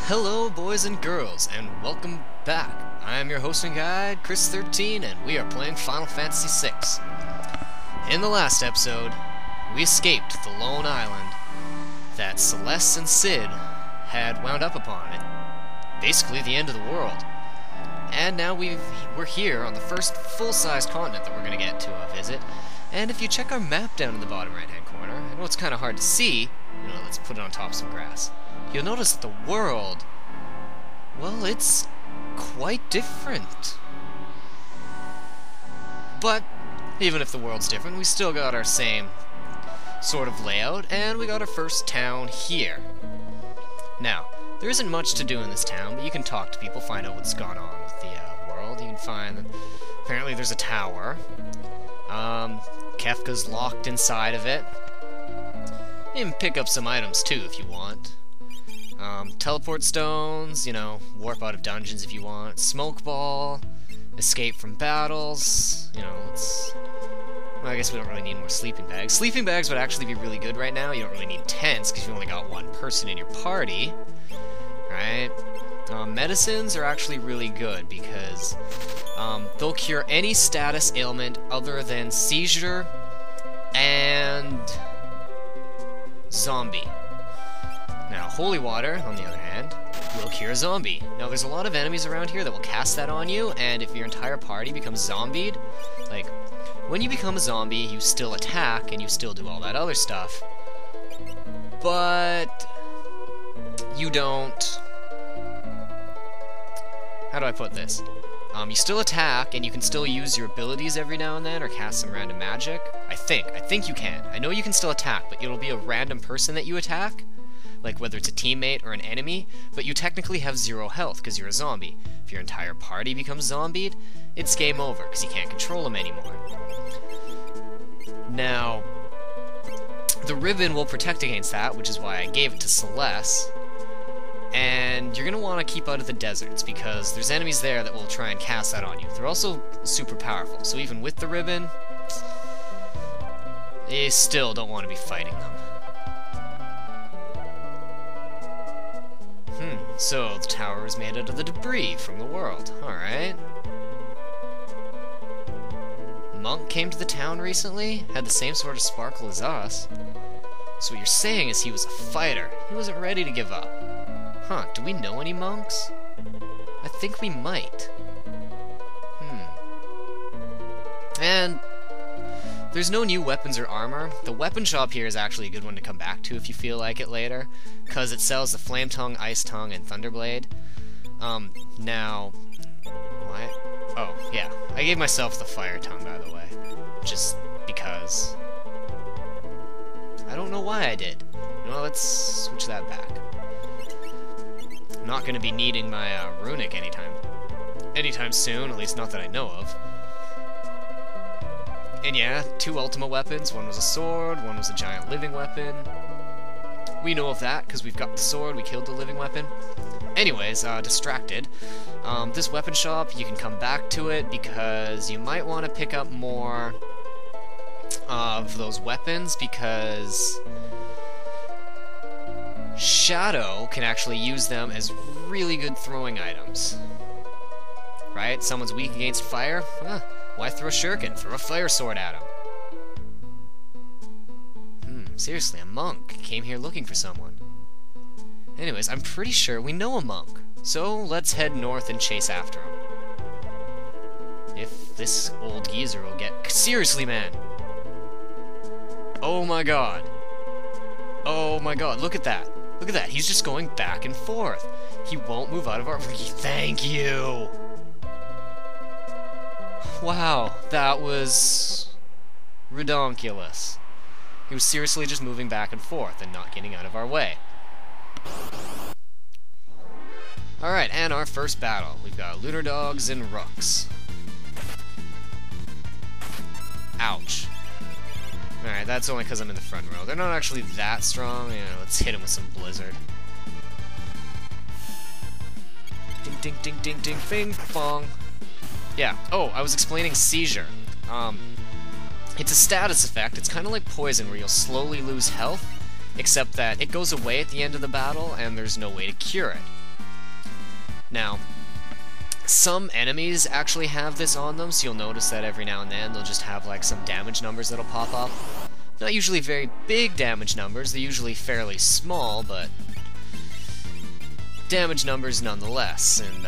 Hello boys and girls, and welcome back. I am your host and guide, Thirtyne, and we are playing Final Fantasy VI. In the last episode, we escaped the lone island that Celeste and Cid had wound up upon. It, basically the end of the world. And now we're here on the first full-size continent that we're going to get to visit. And if you check our map down in the bottom right-hand corner, I know it's kind of hard to see. Let's put it on top of some grass. You'll notice that the world, well, it's quite different. But even if the world's different, we still got our same sort of layout, and we got our first town here. Now, there isn't much to do in this town, but you can talk to people, find out what's gone on with the world. You can find that apparently there's a tower. Kefka's locked inside of it. You can pick up some items too if you want. Teleport stones, warp out of dungeons if you want. Smoke ball, escape from battles, well, I guess we don't really need more sleeping bags. Sleeping bags would actually be really good right now. You don't really need tents because you've only got one person in your party, right? Medicines are actually really good because they'll cure any status ailment other than seizure and zombie. Now, holy water, on the other hand, will cure a zombie. Now, there's a lot of enemies around here that will cast that on you, and if your entire party becomes zombied, like, when you become a zombie, you still attack, and you still do all that other stuff, but you don't... How do I put this? You still attack, and you can still use your abilities every now and then, or cast some random magic. I think you can. I know you can still attack, but it'll be a random person that you attack, like whether it's a teammate or an enemy, but you technically have 0 health because you're a zombie. If your entire party becomes zombied, it's game over because you can't control them anymore. Now, the ribbon will protect against that, which is why I gave it to Celeste. And you're going to want to keep out of the deserts, because there's enemies there that will try and cast that on you. They're also super powerful, so even with the ribbon, you still don't want to be fighting them. So the tower is made out of the debris from the world. Alright. Monk came to the town recently, had the same sort of sparkle as us. So what you're saying is he was a fighter. He wasn't ready to give up. Huh, do we know any monks? I think we might. And there's no new weapons or armor. The weapon shop here is actually a good one to come back to if you feel like it later, because it sells the Flame Tongue, Ice Tongue, and Thunderblade. Now... What? Oh, yeah. I gave myself the Fire Tongue, by the way. Just because... I don't know why I did. Let's switch that back. I'm not going to be needing my runic anytime soon, at least not that I know of. And yeah, 2 ultimate weapons. One was a sword, one was a giant living weapon. We know of that because we've got the sword, we killed the living weapon. Anyways, distracted. This weapon shop, you can come back to it because you might want to pick up more of those weapons, because Shadow can actually use them as really good throwing items. Right? Someone's weak against fire? Why throw a shuriken? Throw a fire sword at him. Seriously, a monk came here looking for someone. Anyways, I'm pretty sure we know a monk. So let's head north and chase after him. If this old geezer will get... Seriously, man! Oh my god. Oh my god, look at that. Look at that, he's just going back and forth. He won't move out of our... Thank you! Wow, that was... redonkulous. He was seriously just moving back and forth and not getting out of our way. Alright, and our first battle. We've got Lunar Dogs and Rooks. Ouch. Alright, that's only because I'm in the front row. They're not actually that strong. Let's hit him with some Blizzard. Ding, ding, ding, ding, ding, bing, bong. Yeah. Oh, I was explaining seizure. It's a status effect. It's kind of like poison, where you'll slowly lose health, except that it goes away at the end of the battle, and there's no way to cure it. Now, some enemies actually have this on them, so you'll notice that every now and then they'll just have like some damage numbers that'll pop up. Not usually very big damage numbers, they're usually fairly small, but damage numbers nonetheless, and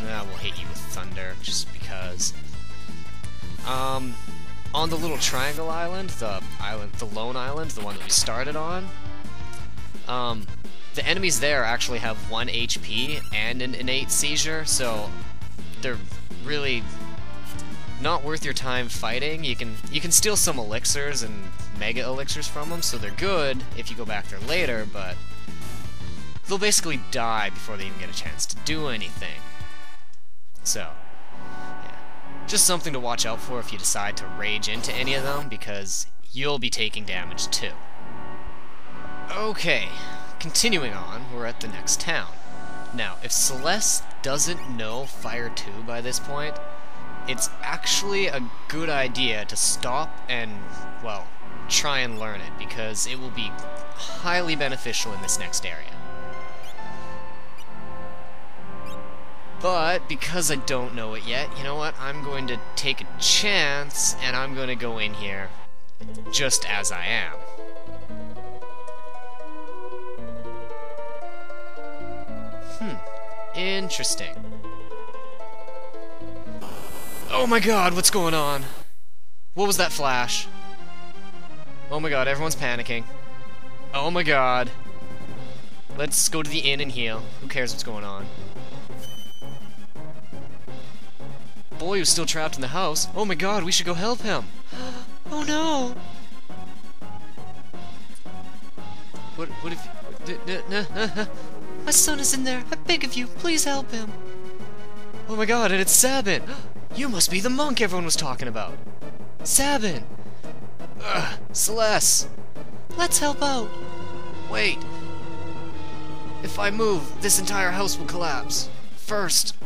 we'll hit you with thunder, just because. On the little triangle island, the lone island, the one that we started on, the enemies there actually have 1 HP and an innate seizure, so they're really not worth your time fighting. You can steal some elixirs and mega elixirs from them, so they're good if you go back there later, but they'll basically die before they even get a chance to do anything. So, yeah. Just something to watch out for if you decide to rage into any of them, because you'll be taking damage too. Okay, continuing on, we're at the next town. Now, if Celeste doesn't know Fire 2 by this point, it's actually a good idea to stop and, well, try and learn it, because it will be highly beneficial in this next area. But, because I don't know it yet, you know what, I'm going to take a chance, and I'm going to go in here just as I am. Interesting. Oh my god, what's going on? What was that flash? Oh my god, everyone's panicking. Oh my god. Let's go to the inn and heal. Who cares what's going on? Boy who's still trapped in the house. Oh my god, we should go help him. Oh no. What if... My son is in there. I beg of you, please help him. Oh my god, and it's Sabin. You must be the monk everyone was talking about. Sabin. Ugh, Celeste. Let's help out. Wait. If I move, this entire house will collapse. First,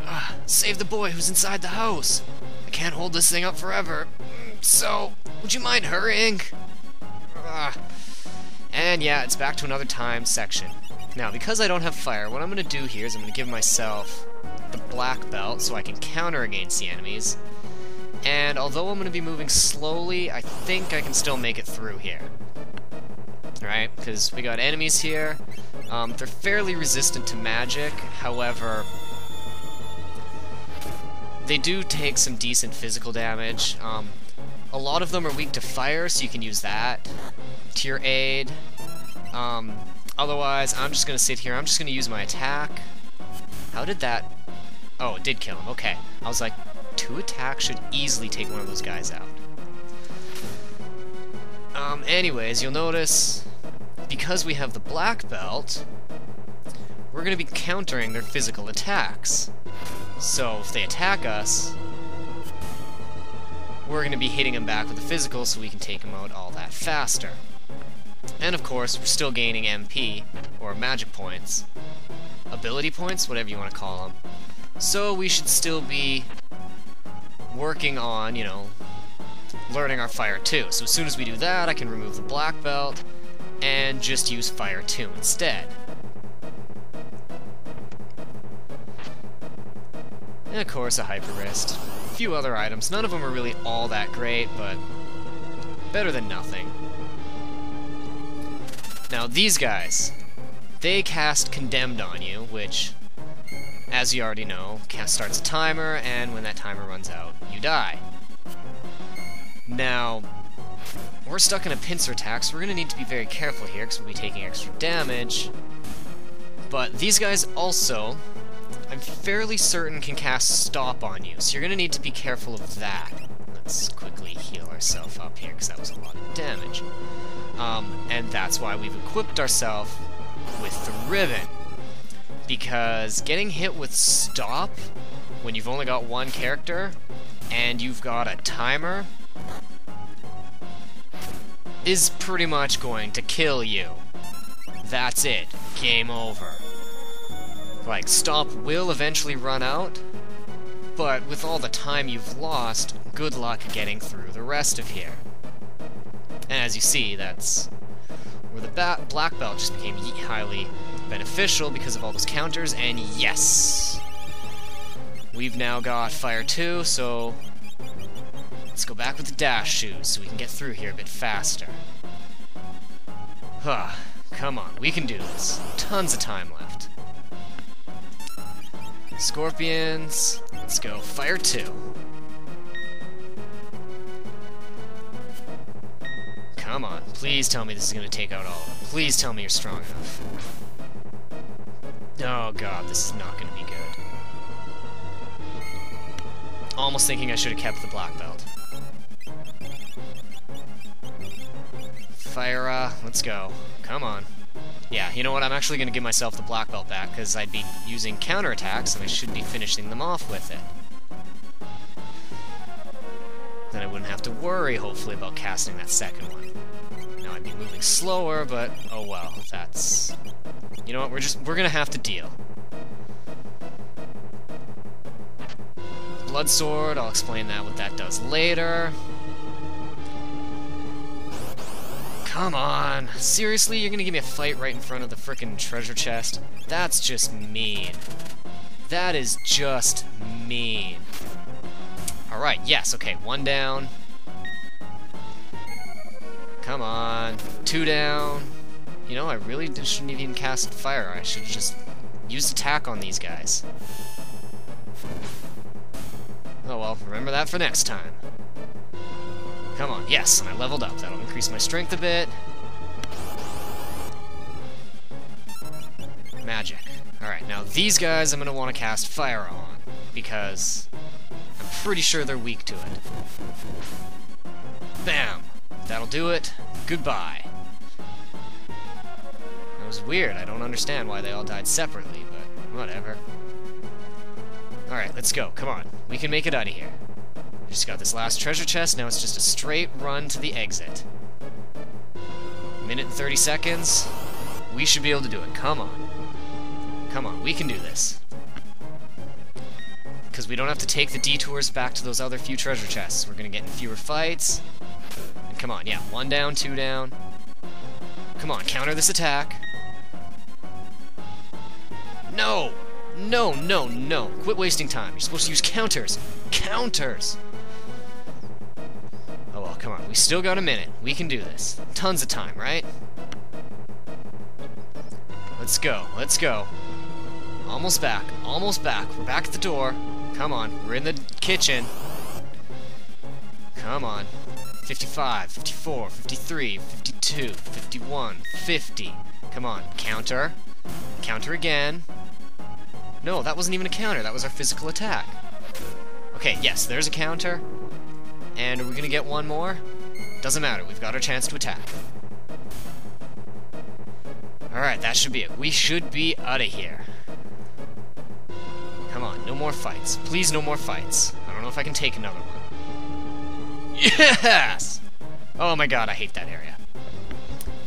save the boy who's inside the house. I can't hold this thing up forever. So, would you mind hurrying? And yeah, it's back to another time section. Now, because I don't have fire, what I'm going to do here is I'm going to give myself the black belt so I can counter against the enemies. And although I'm going to be moving slowly, I think I can still make it through here. Alright, because we got enemies here. They're fairly resistant to magic, however, they do take some decent physical damage. A lot of them are weak to fire, so you can use that to your aid. Otherwise, I'm just going to sit here. I'm just going to use my attack. How did that... Oh, it did kill him. Okay. I was like, 2 attacks should easily take one of those guys out. Anyways, you'll notice, because we have the black belt, we're going to be countering their physical attacks. So, if they attack us, we're going to be hitting them back with the physical so we can take them out all that faster. And of course, we're still gaining MP, or magic points. Ability points, whatever you want to call them. So we should still be working on, you know, learning our Fire 2. So as soon as we do that, I can remove the black belt and just use Fire 2 instead. And of course, a Hyper Wrist. A few other items. None of them are really all that great, but better than nothing. Now, these guys, they cast Condemned on you, which, as you already know, starts a timer, and when that timer runs out, you die. Now, we're stuck in a pincer attack, so we're going to need to be very careful here, because we'll be taking extra damage. But these guys also, I'm fairly certain, can cast Stop on you, so you're going to need to be careful of that. Let's quickly heal ourselves up here, because that was a lot of damage. And that's why we've equipped ourselves with the ribbon. Because getting hit with Stop when you've only got one character and you've got a timer is pretty much going to kill you. That's it. Game over. Like, Stop will eventually run out, but with all the time you've lost, good luck getting through the rest of here. And as you see, that's where the black belt just became highly beneficial because of all those counters, and yes! We've now got Fire 2, so let's go back with the dash shoes so we can get through here a bit faster. Huh, come on, we can do this. Tons of time left. Scorpions, let's go Fire 2. Come on, please tell me this is going to take out all of them. Please tell me you're strong enough. Oh god, this is not going to be good. Almost thinking I should have kept the black belt. Fire, let's go. Come on. Yeah, you know what? I'm actually going to give myself the black belt back, because I'd be using counterattacks, and I should be finishing them off with it. Then I wouldn't have to worry, hopefully, about casting that second one. Now I'd be moving slower, but oh well, that's... You know what? We're going to have to deal. Blood Sword, I'll explain what that does later. Come on! Seriously, you're gonna give me a fight right in front of the frickin' treasure chest? That's just mean. That is just mean. Alright, yes, okay, 1 down. Come on. 2 down. You know, I really shouldn't have even cast fire. I should have just used attack on these guys. Oh well, remember that for next time. Come on, yes, and I leveled up. That'll increase my strength a bit. Magic. Alright, now these guys I'm going to want to cast fire on, because I'm pretty sure they're weak to it. Bam! That'll do it. Goodbye. That was weird. I don't understand why they all died separately, but whatever. Alright, let's go. Come on. We can make it out of here. We just got this last treasure chest. Now it's just a straight run to the exit. 1 minute and 30 seconds. We should be able to do it. Come on. Come on. We can do this. Because we don't have to take the detours back to those other few treasure chests. We're going to get in fewer fights. And come on. Yeah. 1 down, 2 down. Come on. Counter this attack. No! No, no, no. Quit wasting time. You're supposed to use counters. Counters! Oh well, come on. We still got a minute. We can do this. Tons of time, right? Let's go. Let's go. Almost back. Almost back. We're back at the door. Come on. We're in the kitchen. Come on. 55, 54, 53, 52, 51, 50. Come on. Counter. Counter again. No, that wasn't even a counter. That was our physical attack. Okay, yes, there's a counter. And are we gonna get one more? Doesn't matter. We've got our chance to attack. Alright, that should be it. We should be out of here. Come on, no more fights. Please, no more fights. I don't know if I can take another one. Yes! Oh my god, I hate that area.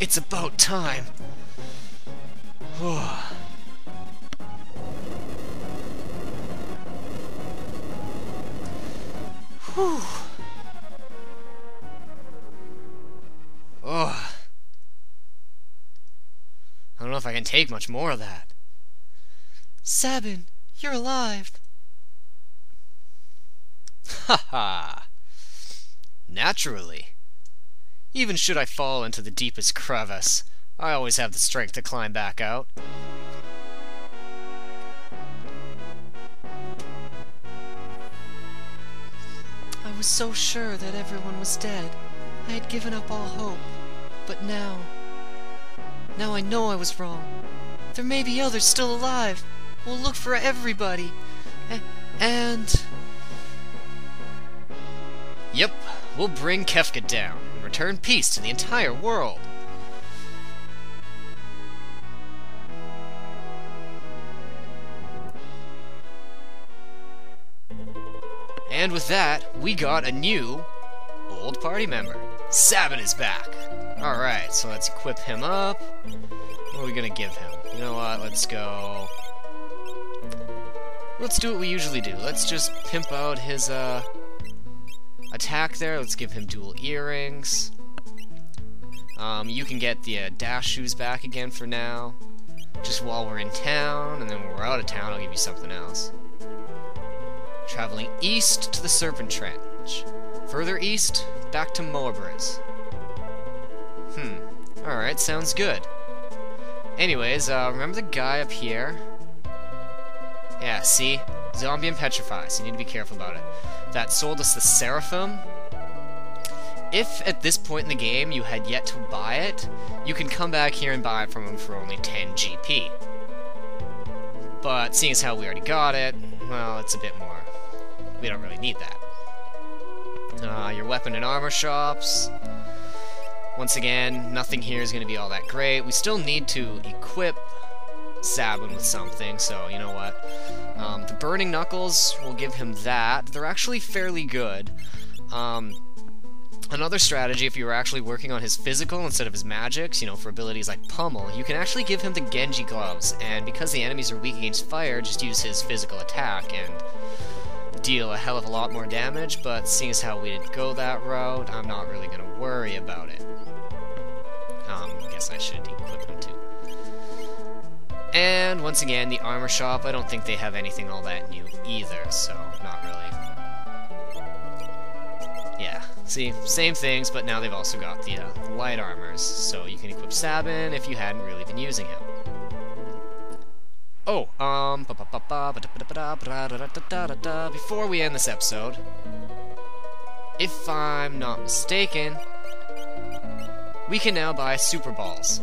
It's about time. Whew. Oh. I don't know if I can take much more of that. Sabin, you're alive. Haha. Naturally. Even should I fall into the deepest crevice, I always have the strength to climb back out. I was so sure that everyone was dead. I had given up all hope. But now I know I was wrong. There may be others still alive. We'll look for everybody. And... Yep, we'll bring Kefka down and return peace to the entire world. And with that, we got a new old party member. Sabin is back. Alright, so let's equip him up. What are we gonna give him? You know what, let's go... Let's do what we usually do. Let's just pimp out his, attack there. Let's give him dual earrings. You can get the dash shoes back again for now. just while we're in town, and then when we're out of town, I'll give you something else. Traveling east to the Serpent Trench. Further east, back to Moabriz. Alright, sounds good. Anyways, remember the guy up here? Yeah, see? Zombie and Petrify, so you need to be careful about it. That sold us the Seraphim. If at this point in the game you had yet to buy it, you can come back here and buy it from him for only 10 GP. But seeing as how we already got it, well, it's a bit more. We don't really need that. Your weapon and armor shops. Once again, nothing here is going to be all that great. We still need to equip Sabin with something, so you know what. The Burning Knuckles, we'll give him that. They're actually fairly good. Another strategy, if you were actually working on his physical instead of his magics, you know, for abilities like Pummel, you can actually give him the Genji Gloves, and because the enemies are weak against fire, just use his physical attack and deal a hell of a lot more damage, but seeing as how we didn't go that route, I'm not really going to worry about it. I guess I should equip him too. And once again, the armor shop, I don't think they have anything all that new either, so not really. Yeah, see, same things, but now they've also got the light armors, so you can equip Sabin if you hadn't really been using him. Oh, before we end this episode, if I'm not mistaken, we can now buy Super Balls.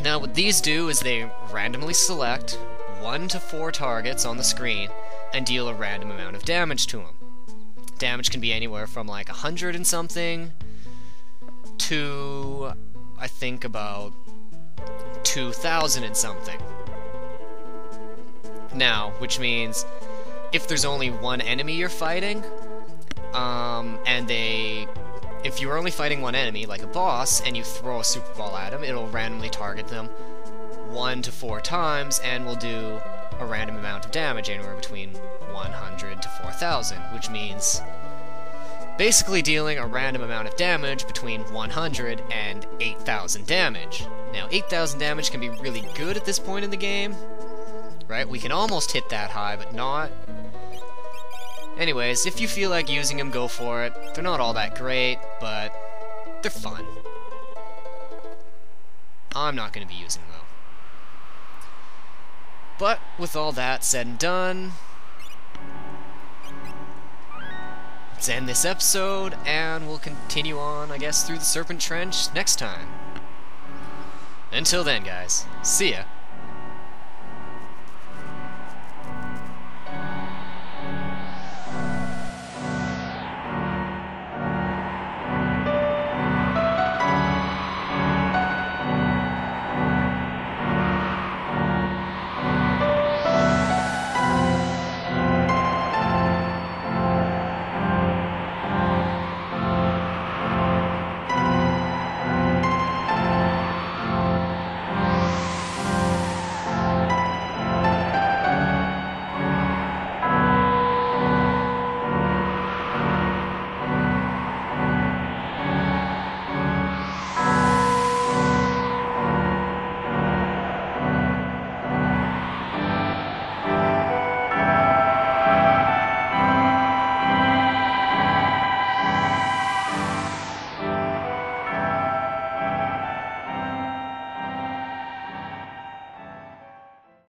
Now what these do is they randomly select 1 to 4 targets on the screen and deal a random amount of damage to them. Damage can be anywhere from like 100 and something to, I think, about 2,000 and something. Now, which means if there's only one enemy you're fighting, if you're only fighting one enemy, like a boss, and you throw a Super Ball at him, it'll randomly target them 1 to 4 times, and will do a random amount of damage, anywhere between 100 to 4,000, which means basically dealing a random amount of damage between 100 and 8,000 damage. Now, 8,000 damage can be really good at this point in the game, right? We can almost hit that high, but not. Anyways, if you feel like using them, go for it. They're not all that great, but they're fun. I'm not going to be using them, though. But with all that said and done, let's end this episode, and we'll continue on, I guess, through the Serpent Trench next time. Until then, guys, see ya.